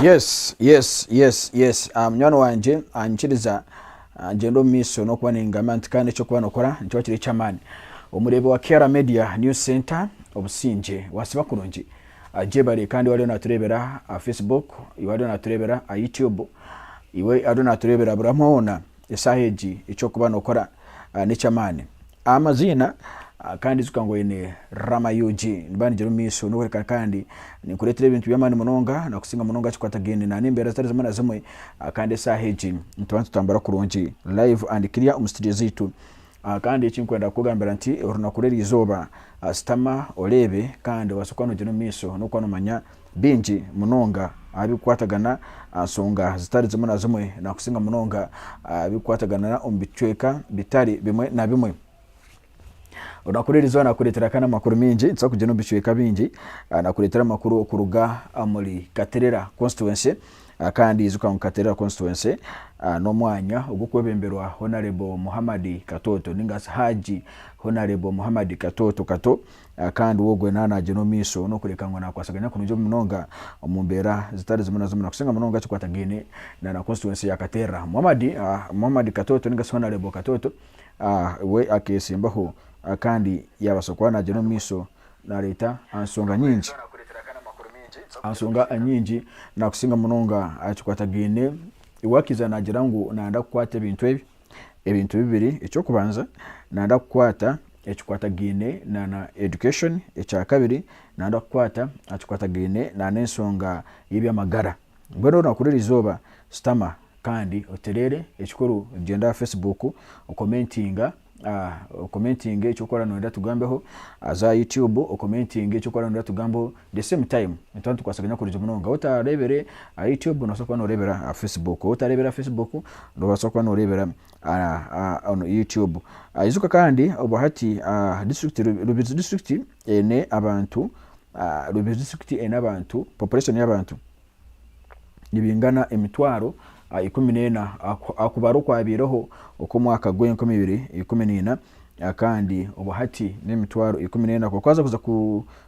Yes. Mwana wanje anchiriza ngendo miso no kuba ningama ntikane cyo kuba nokora nicyo kiri cyamani. Umurebe wa Kera Media News Center obusinje wasiba kurungi. Ajebare kandi wali naturebera Facebook, iwali naturebera YouTube, iwe ado naturebera buramona esaheji icyo kuba nokora nicyamani. Amazina kandi zukango ine Rama Yuji nibani jero miso no kwereka kandi ni kuretera ibintu byamani munonga na kusinga munonga cykwata gende na nimbera zitari zamana zamwe kandi saheji ntubantu tambara kurungi live and clear umstudio zitu kandi ikinkwenda kugambira nti uruna kurera izoba stama olebe kandi wasokwano jero miso no kwano manya binji munonga abikwatagana songa zitari zamana zamwe na kusinga munonga abikwatagana na umbicweka bitari bimwe na bimwe. Unakulerizwa nakuletera kana makuru mingi nsa kugeno bishweka bingi nakuletera makuru okuruga Omuri Katerera constituency kandi izuka mu Katerera constituency no mwanya ogukwebemberwa Honorable Muhammad Katoto ningas Haji Honorable Muhammad Katoto kandi wogwe nana jeno miso no kurekangwa na kwasaganya kunjo munonga omumbera zitari zimuna zimuna kusenga munonga chikwatagene na constituency ya Katerera Muhammad Katoto ningas Honorable Katoto we akesimbaho kandi yabasokwana jeno miso na leta ansonga nyingi na kusinga munonga achikwatagene iwakiza nagirangu nanda kukwata ebintu bibiri icyo kubanza nanda kukwata echikwatagene na education echa kabiri nanda kukwata achikwatagene na nensonga y'ibyamagara mbero nakurira izoba stama kandi oterere echikuru genda Facebook commenting icyo no ndatugambeho za YouTube commenting icyo no ndatugambo the same time ntantu kwasaganya kuri munonga utarebere YouTube no sokwa no rebera Facebook utarebera Facebook ndo basokwa no rebera on YouTube izuka kandi obahati Rubizi district ene abantu Rubizi district ene abantu population y'abantu nibingana emitwaro 14 akubaro kwabiroho uko mwaka gwenko 2014 kandi obahati n'emitwaro 14 ko kwaza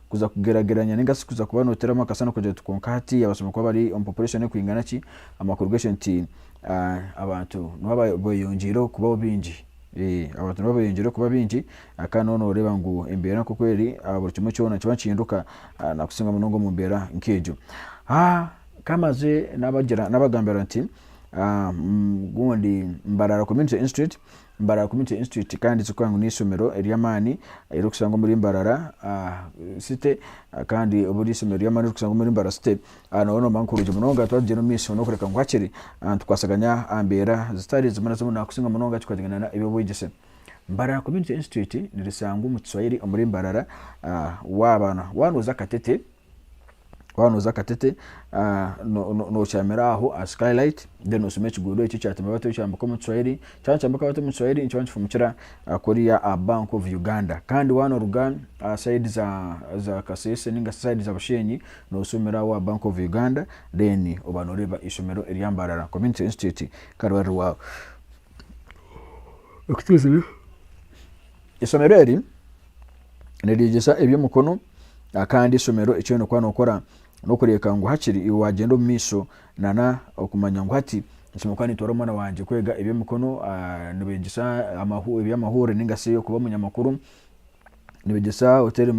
kuza kugerageranya ningasi kuza kubanotera makasana kujya tukonka hati abasoma kwa bari on population kwingana ki amakurugation ti abantu no boyongiro kuba bingi abantu no boyongiro kuba bingi akanono reba ngo embera ko kweri buri kimwe cyona kibancinduka na kusinga munongo mu mbera nkejo kamaze nabagambira nti gundi Mbarara Community Institute kandi zikwangu n'isomero eryamani ero kusanga muri Mbarara city kandi oburi isomero eryamani kusanga muri Mbarara city no mankuruje munonga twageno miso no kureka ngwakiri tukwasaganya ambera zitari zimana zimuna kusinga munonga tukwadigana na ibyo bwigese Mbarara Community Institute nirisangu mu Kiswahili muri Mbarara wano zakatete no chamera aho a skylight then usumechi gudo ichi chatamba bato cyamba ko mu Kiswahili cyamba bato mu Kiswahili icyo nfumukira Korea a Bank of Uganda kandi wano rugan side za Kasese ninga side za Bushenyi no usomera wa Bank of Uganda then obanoreba isomero eryambarara Community Institute karwari wa okutuze isomero eri nerijesa ebyo mukono kandi isomero icyo no kwanokora no kureka ngo hakiri iwagendo miso nana okumanya ngo hati kimukani toro mwana wanje kwega ebyo mukono nibegisa ibyamahore ningase yo kuba munyamakuru nibegisa hotel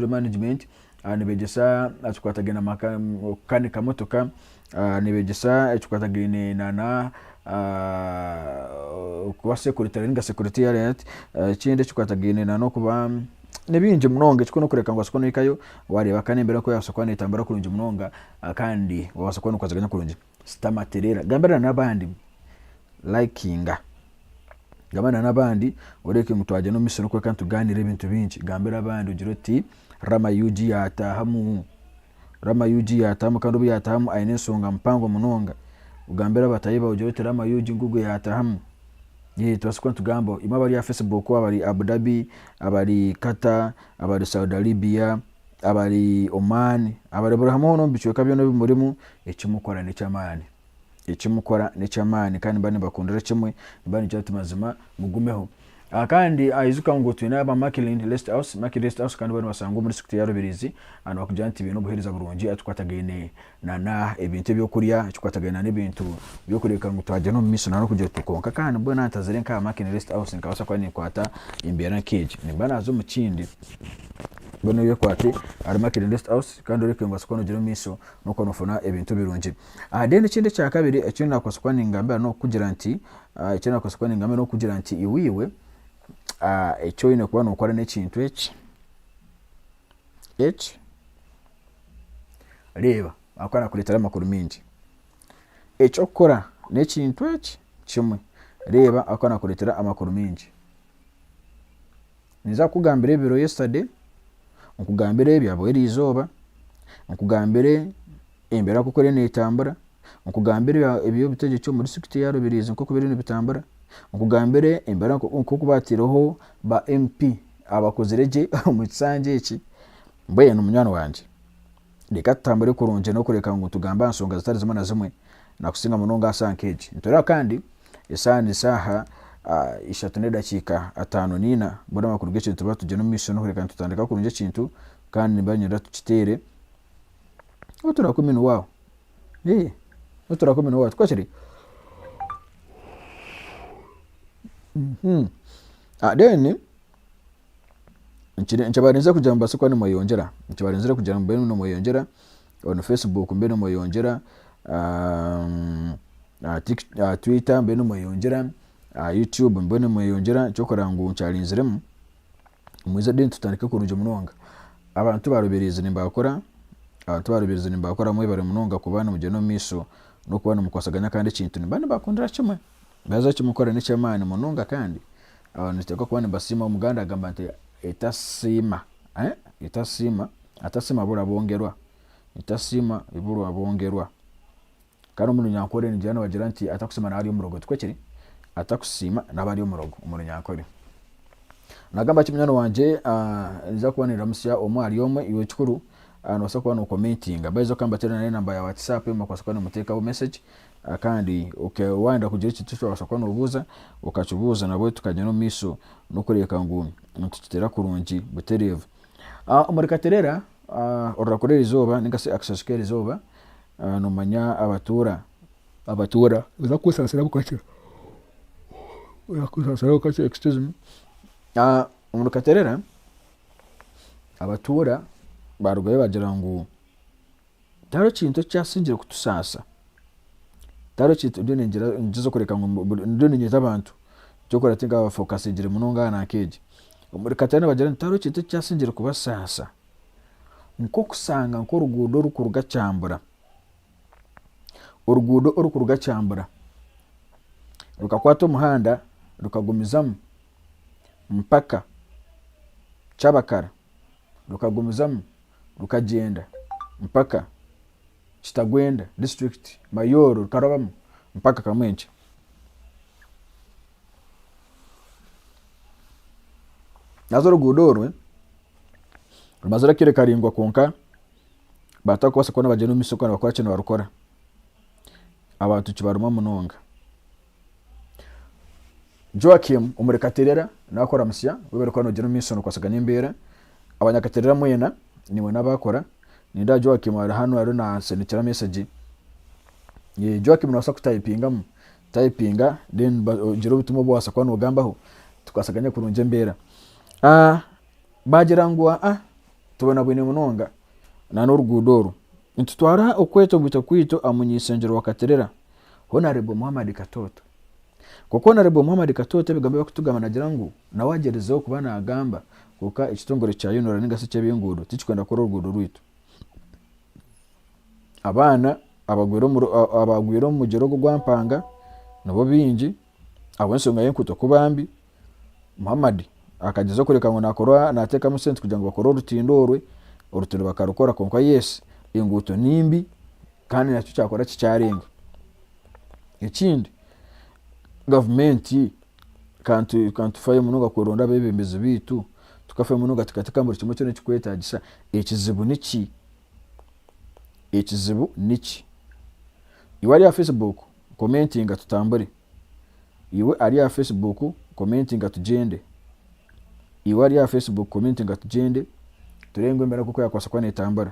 management nibegisa atkwatagena makani kamotoka nibegisa atkwatagene nana kuba security ninga secretariat kinde chikwatagene nano kuba nebinje munonga chikono kureka ngo asikono ikayo wareba kanembera ko yasokwana itambara kurunje munonga kandi wasokwana kwazaganya kurunje stamaterera gambara nabandi likinga gambara nabandi ureke mutwaje no misoro ko kantu ganire ibintu bingi gambara abandi ugiroti Rama Yuji yatahamu kandi yatahamu ayinensonga mpango munonga ugambera batayiba ugiroti Rama Yuji ngugu yatahamu twasukwa tugambo imabari ya Facebook abari Abu Dhabi abari Qatar abari Saudi Arabia abari Oman abari Burahamo no bichweka byo no bimurimu ekimukora ne cyamani kandi bani bakundira kimwe bani cyatuma zima mugumeho kandi ayizuka ngo twina aba Makiling Rest House kandi bari basanga muri sector ya Rubirizi ano bakujya nti ibintu guhereza burungi atwatagene na ebintu byo kurya tukwatagena n'ibintu byo kureka ngo twaje no miso na no kujya tukonka kandi mbona ntazere nka Makiling Rest House nkabasa kwa ni kwata imbere cage ni bana zo mu kindi bono yo kwate ari Makiling Rest House kandi ureke ngo asukano gero miso no konofona ebintu birungi then kindi cya kabiri ekindi nakosukwa ningambe no kugira nti ekindi nakosukwa ningambe no kugira nti iwiwe ekyo ine kuba nokora n'ekintu eki reba akwana kuletera amakuru mingi ekyo kukora n'ekintu eki kimwe reba akwana kuletera amakuru mingi niza kugambira ebiro yesterday nkugambira ebyabwera izoba nkugambire embera kukore n'etambura nkugambira ebyo bitegeko muri sector ya Rubirizi nko kubiri n'ibitambura nkugambire embera nko kubatiroho ba MP abakozireje mu kisanje eki mbaye n'umunyano wanje reka tambure kurunje no kureka ngo tugamba nsonga zitari zimwe na zimwe nakusinga munonga asankeje ntora kandi isaha 3:05 bora makuru gece tuba tuje no mission no kureka tutandika kurunje kintu kandi nibanyira tukitere utura kumino wao utura kumino wao twakiri then nchabarinze kujya mbase kwa ni moyongera nchabarinze kujya mbene no moyongera on Facebook mbene moyongera Twitter mbene moyongera YouTube mbene moyongera cyokora ngo ncharinziremo mwiza den tutandika kurunje munonga abantu barubiriza nimbakora mwe bare munonga kubana mu geno miso no kubana mukwasaganya kandi kintu nibane bakundira kimwe baza kimukora n'icemane munonga kandi abantu cyako kubana basima umuganda agamba nti etasima bura bongerwa itasima iburu abongerwa kandi umuntu nyankore ni jana bagira nti atakusima na ari umurogo twekiri atakusima nabari umurogo umuntu nyankore nagamba kimyano wanje nza kubanira musya omwari yomwe iwe chikuru anosa kwa no commenting abazo kamba tena na namba ya WhatsApp makwasakwa no muteka o message kandi wanda kugira iki tusho wasakwa no buza ukachubuza nabo tukajya no miso no kureka ngumi tutitera kurungi butereve Omuri Katerera orakorera izoba ningase access care izoba no manya Abatuura uza kusasira bukacyo excuse me Omuri Katerera Abatuura barugaye bagira ngo taro kintu cyasingira kutusasa taro kintu ndinengera ngizo kureka ngo ndinengeza abantu cyo kora tinga ba focus ngire munonga na keje Omuri Katerera bagira taro kintu cyasingira kubasasa nko kusanga nko rugudo rukuruga cyambura urugudo urukuruga cyambura rukakwata umuhanda rukagumizamo mpaka Cyabakara rukagumizamo rukagenda mpaka Kitagwenda district Mayoro rukarabamo mpaka Kamwenche nazo rugudorwe rumazara kire karingwa konka batakwasa kona bajeno misoko bakora cyane barukora abantu kibaruma munonga Joachim Omuri Katerera nakora musya webere kwa no jeno misono kwasaganya imbere abanyakaterera mwena niwe nabakora ninda Joachim ari hano ari na sendikira message Joachim no typinga then jero bituma bwasa kwa no gambaho tukasaganya kurunje mbera bagira ngwa tubona bwene munonga na n'urugudoro intutwara okweto kwito amunyisengero wa Katerera Honorable Muhammad Katoto kuko Honorable Muhammad Katoto bigambe bakutugama nagira ngo nawagerezeho kubana agamba kuka ikitongore cya yonora ningase cy'ebingudo tikikwenda kora urugudo rwito abana abagwiro mu mugero gw'ampanga nabo bingi abensonga yenkuto kubambi Muhammad akagize kureka ngo nakora nateka mu sente kugira ngo bakora urutindorwe urutiro bakarukora konka yes inguto nimbi kandi nacyo cyakora cyarenga ikindi government kantu faye munuga kuronda bebembeze bitu tukafe munuga tukatakambura kimwe cyo kikwetagisa ekizibu niki iwe ari ya Facebook commenting tutambure iwe ari ya Facebook commenting atugende iwari ya Facebook commenting atugende turengwe mbere kuko yakwasa kwa netambara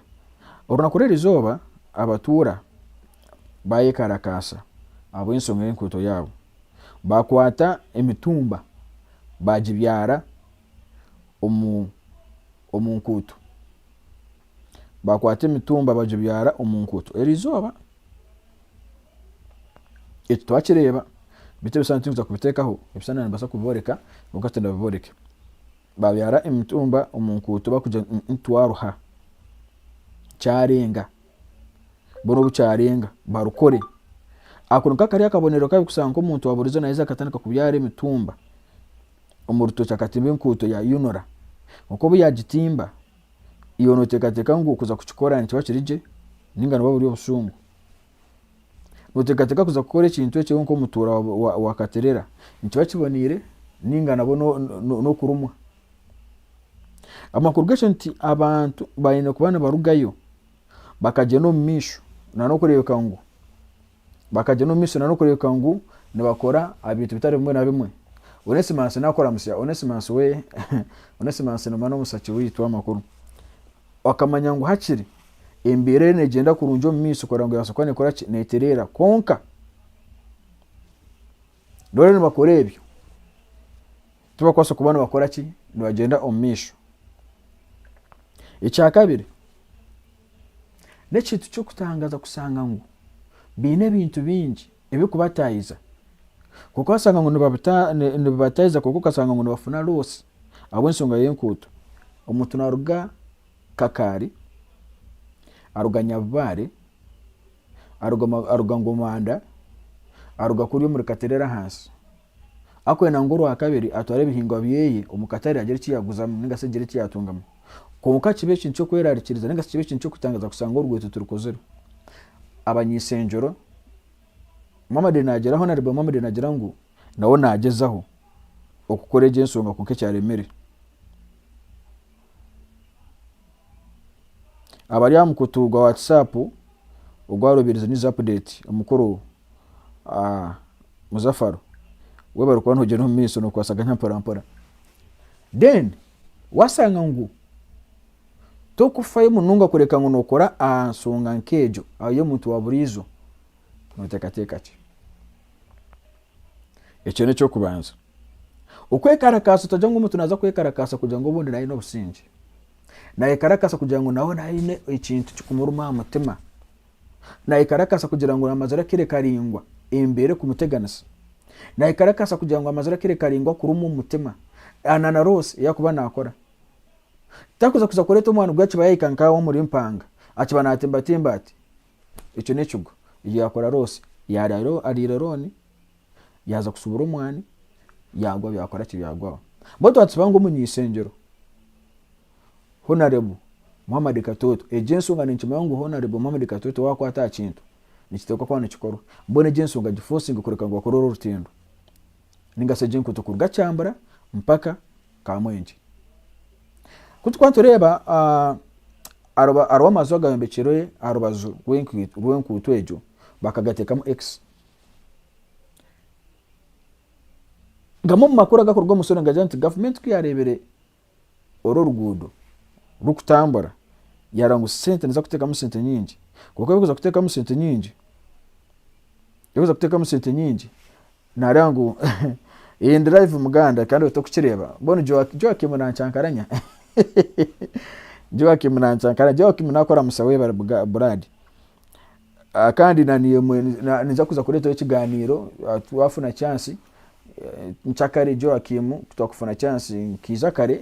oruna kurera izoba abatuura bayekarakasa abo ensonga y'enkuuto yabo bakwata emitumba bagibyara omunkuuto bakwata emitumba bagibyara omunkuuto erizoba ekyo twakireba bite bisana tinza kubitekaho ebisana nibasa kubiboreka ukati ndabiboreke babyara emitumba omunkuuto bakuja ntwaruha kyarenga bono bucyarenga barukore akunuka kari akabonero kabi kusanga omuntu waburizo naiza akatandika kubyara emitumba omuruto cyakatimba enkuuto ya yunora uko buyagitimba iyo notekateka ngo kuza kukikora nti bakirije ninga nabo buri obusungu notekateka kuza gukora ikintu cyo nko mutura wa Katerera nti bakibonire ninga nabo no kurumwa amakuru gasho nti abantu bayine kubana barugayo bakaje no misho nano kureka ngo bakaje no misho nano kureka ngo nibakora abitu bitari bimwe na bimwe Onesimansi nakora musya Onesimansi we Onesimansi no mano musachi witwa makuru wakamanya ngo hakiri imbere negenda kurunjo miso kora ngo yasokwane kora neterera konka dore nibakora ebyo tuba kwasa kubana bakora ki nibagenda omisho icyakabiri nekintu cyo kutangaza kusanga ngo bine bintu bingi ebikubatayiza kuko asanga ngo nibabatayiza kuko kasanga ngo nibafuna rose abo ensonga y'enkuuto omuntu naruga kakari aruga nyabare aruga ngomanda aruga kuri muri Katerera hasi akwena ngoro akabiri atware ibihingo byeye omukatari agere kiyaguza ninga se gere kiyatungamo konka kibe kintu cyo kwerarikiriza ninga kibe kintu cyo kutangaza kusanga urweto turukozero abanyisenjoro mama de nageraho naribo mama de nagira ngo nawo nagezaho okukoreje ensonga konke cyaremere abari amukutugwa WhatsApp ugwarobiriza ni update umukuru Muzafaro we barukwa ntoje no miso no kwasaga nyamparampara then wasanga ngo to kufaye mununga kureka ngo nokora ansonga nkejo ayo muntu waburizo notekateka ki ekyo necyo kubanza ukwekarakasa utaje ngo umuntu naza kwekarakasa kugira ngo ubundi nayo no businje naye karakasa kugira ngo naho naine ikintu cy'kumuruma umutima naye karakasa kugira ngo amazara kire karingwa imbere ku muteganisa naye karakasa kugira ngo amazara kire karingwa kuruma umutima anana rose yakuba nakora takuza kuza kureta umwana ubwacu bayikanka wo muri mpanga akibana atembatemba ati icyo necyugo yakora rose ariraroni yaza kusubura umwani yagwa byakora kibyagwa boto atubanga umunyisengero Honorable Muhammad Katoto ejensonga ninchima yangu Honorable Muhammad Katoto wako ata kintu nikiteka kwa nikikoro mbone jensonga jiforcing kureka ngo akororo rutendo ninga se jenko tukurga cyambara mpaka kamwenje kutwantoreba arwa mazoga yambekero arubazo rwenkuuto ejo bakagatekamo x ngamo makuru agakorwa musore ngajante government kwiyarebere oro rugudo rukutambara yarangu sente nza kuteka musente nyingi kuko yabuza kuteka musente nyingi narangu iyi drive muganda kandi utokukireba mbone Joakim nancyankaranya Joakim nakora musawe Brad kandi naniye niza kuza kureta ikiganiro twafuna chance nchakare Joakim tutakufuna chance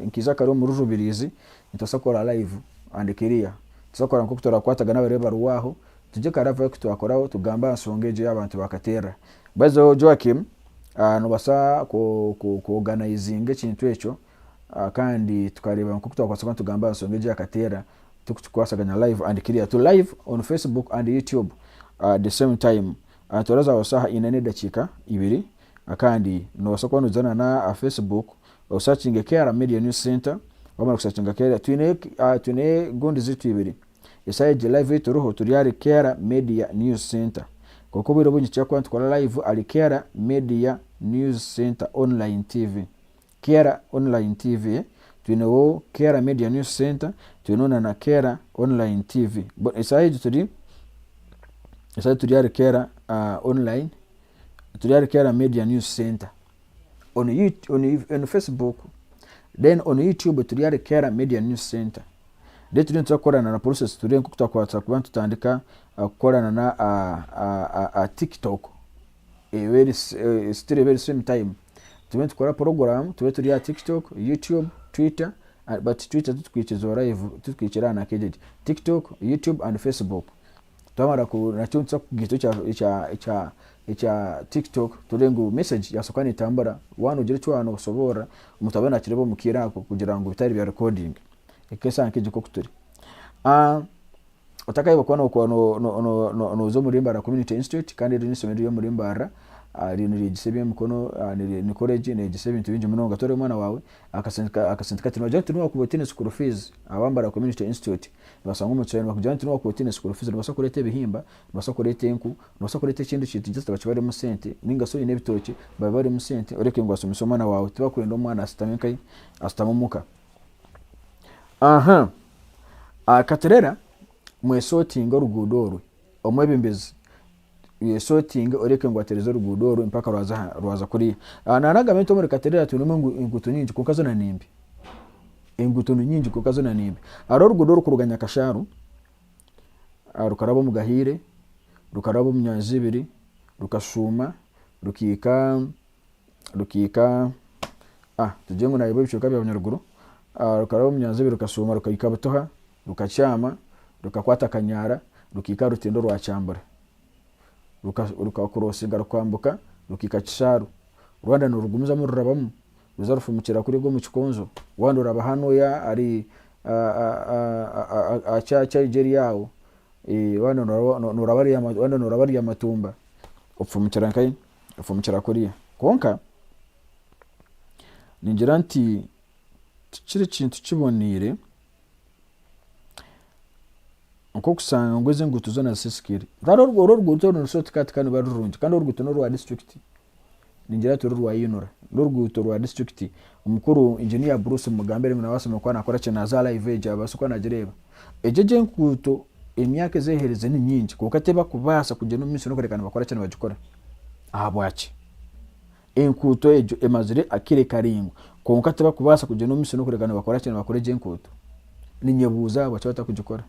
nkizakare mu rujubirizi ntasakora live andikiriya tusakora nko kutora kwataga n'abareba ruwaho tuje karava kutwakoraho tugamba asongeje abantu bakatera bazo Joakim no basa ko organizing ikintu echo kandi tukareba nko kutwakwasa tugamba asongeje akatera tukukwasaganya live andikiriya to live on Facebook and YouTube at the same time aturaza wasaha inane dakika 2 akandi no basakwa nuzana na Facebook searching Kera Media News Center wamara kusachinga Kera tune gondi zitu 2 yasaje live turuho turiyari Kera Media News Center koko biro bunyi cyakwa tukora live ali Kera Media News Center Online TV. Kera Online TV. Tuineho Kera Media News Center. Tuinona na Kera Online TV. But isaidi turi Kera online. Turi Kera Media News Center. On Facebook. Then on YouTube turi Kera Media News Center. Then tunakorana na process turi kukwatsa kubantu tutandika gukorana na TikTok. Still very same time. Tuwe tukora program, tuwe turi TikTok, YouTube, Twitter, but Twitter tukwikiza live, tukwikira na kejeje. TikTok, YouTube and Facebook. Twamara ku nacyunza kugito cha TikTok turengu message yasokana itambara wanu ugire cyo wanu usobora umutabana kirebo mukira kugira ngo bitari bya recording ekesa nkije ko kuturi otakayiba kwana ko no zo Murimbara Community Institute kandi iri nisomero yo Murimbara rino rigisebye mukono ni college ne gisebye tubinje munonga tore mwana wawe akasendika tino je tino kubotine school fees Abambara Community Institute basanga umutsene bakujana tino kubotine school fees basakurete ibihimba basakurete enku basakurete kindi kintu just bacibare mu sente ninga so ine bitoki babare mu sente oreke ngo asomisa mwana wawe tibakwenda umwana asitamenkai astamumuka Katerera mwesotinga rugudoro omwebimbezi yesotinga oreke ngo atereze rugudoro impaka rwaza kuri nanagamento muri Katerera tunumwe ingutu nyinji kukazo na nimbi ingutu nyinji kukazo na nimbi aro rugudoro kuruganya kasharu rukarabo mu gahire rukarabo mu nyanzibiri rukashuma rukika tujengo na yebo bishoka by'abanyaruguru rukarabo mu nyanzibiri rukashuma rukayika butoha rukacyama rukakwata kanyara rukika rutendo rwa cyambara rukakurosinga rukwambuka rukika kisharu Rwanda no rugumuza mu rurabamo ruzarufumukira kuri bwo mu kikonzo wandi raba hano ya ari acha Nigeria wandi no rabari ya matumba upfumukira nkai upfumukira kuri konka ningira nti kiri kintu kibonire nko kusanga ngweze ngutuzo na siskiri daro rwuto no shortcut kandi barurunje kandi rwuto no rwa district ningira to rwa yinora rwuto rwa district umukuru engineer Bruce Mugambere muna wasoma kwa nakora cyane za live eje abasukwa nagereba ejeje nkuto emyaka zehereze ni nyinji kuko ateba kubasa kugena umunsi no kwerekana bakora cyane bagikora ahabwaci enkuto ejo emazire akire karingo kuko ateba kubasa kugena umunsi no kwerekana bakora cyane bakore je nkuto ninyebuza bacyo kugikora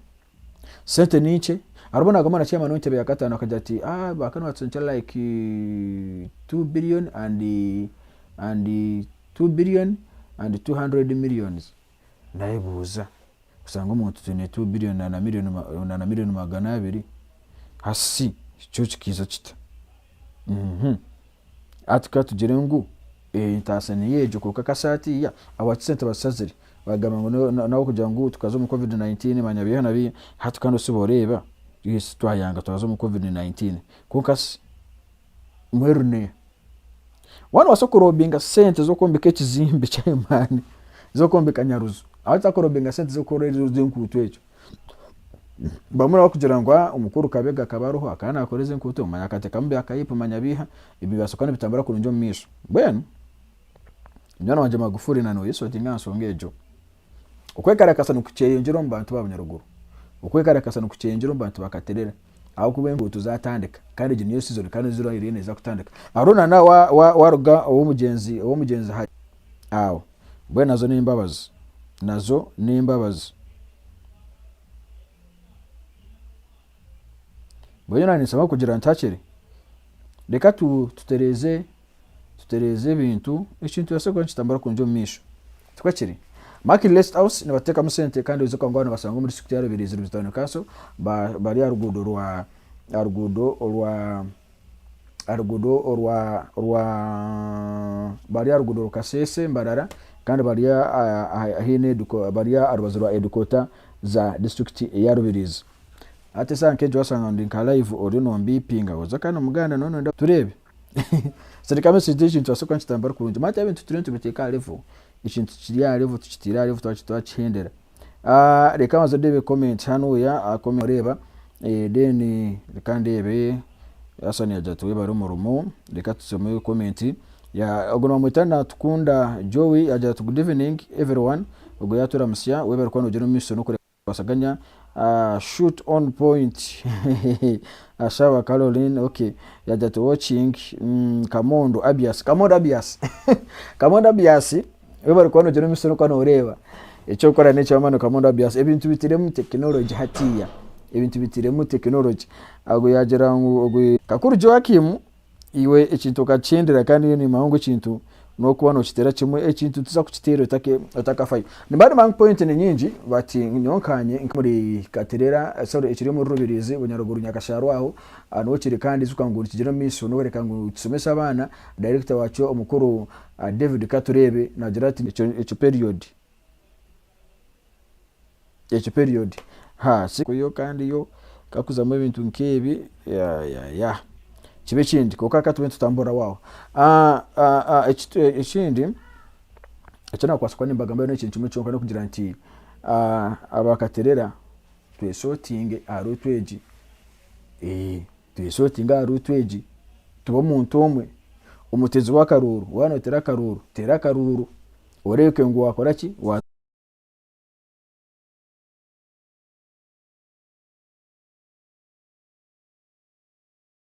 sente niche arabona gamana cyama no ntebe ya gatano akajya ati bakano watsencha like 2 billion and 2 billion and 200 millions naibuza usanga umuntu tune 2 billion na million magana abiri hasi cyo kiza kita atka tugere ngo intasane yejo kuko kasati ya awatsente basaziri bagama ngo nawo kugira ngo tukazo mu COVID-19 manyabiha nabi hatukano siboreba yes twayanga tukazo mu COVID-19 kukas mwerune wana wasokorobinga sente zo kombeka kizimbe cy'Imana zo kombeka nyaruzo aho korobinga sente zo korera z'inkutu ejo bamura kugira ngo umukuru kabega kabaroho akana akoreze nkutu manya kateka mbe akayipa manyabiha ibi basokana bitambara kurunjo misho bwenu nyana wanje Magufuli nano yeso tingansongejo ukwekarakasa nukucyenjero mbantu b'abanyaruguru ukwekarakasa nukucyenjero mbantu bakaterera aho kubengo tuzatandika kandi je niyo season kandi zero irene za kutandika arona na waruga uwo mugenzi hari aho bwe nazo ni imbabazi bwe nani saba kugira ntachere reka tutereze bintu ikintu yasego kitambara kunjo misho twakiri Maki Rest House ni bateka musente kandi uzo kwangwana basanga muri secretary birizi bizitano kaso bari arugudo bari arugudo kasese mbarara kandi bari ahine duko bari arubazwa edukota za district ya Rubirizi ate sanke jo wasanga ndinka live ori no mbipinga oza kana muganda none ndo turebe serikame situation twasoko kitambara kurunje mata y'ibintu turento biteka level ikintu kiri level tukitira level twachendera reka maze debe comment hano ya comment reba then kandi ebe asani ajatu we bari mu rumo reka tusome comment ya ogona mutana tukunda Joey aja good evening everyone ubwo yatura musya webera kwano jeno miso no kure basaganya shoot on point ashawa Caroline okay yaja to watching Kamondo Abias Kamondo Abias webera kwano jeno miso no kwano ureba echo kora necho amano Kamondo Abias ebintu bitiremu technology hatiya ebintu bitiremu technology ago yagera ngo kakuru Joakim iwe ekintu kachendera kandi ni mahongo kintu no kuba no kitera kimwe ekintu tuza kukitero atakafayo ni bari man point ni nyingi bati nyonkanye muri Katerera sorry ekiri mu rubirizi bunyaruguru nyakasharo aho no kiri kandi zukangura kigera miso no wereka ngo kisomesa abana director wacho omukuru David Katurebe na Gerati echo period ha sikuyo kandi yo kakuzamo ibintu nkebi ya kibe kindi ko kakatuwe tutambura waho ekindi ekina kwasakwa nimbagambayo n'ekintu kimwe cyonka no kugira nti abakaterera twesotinge arutweji twesotinga arutweji tubo muntu omwe umutezi wa karuru wanotera karuru tera karuru oreke ngo wakora ki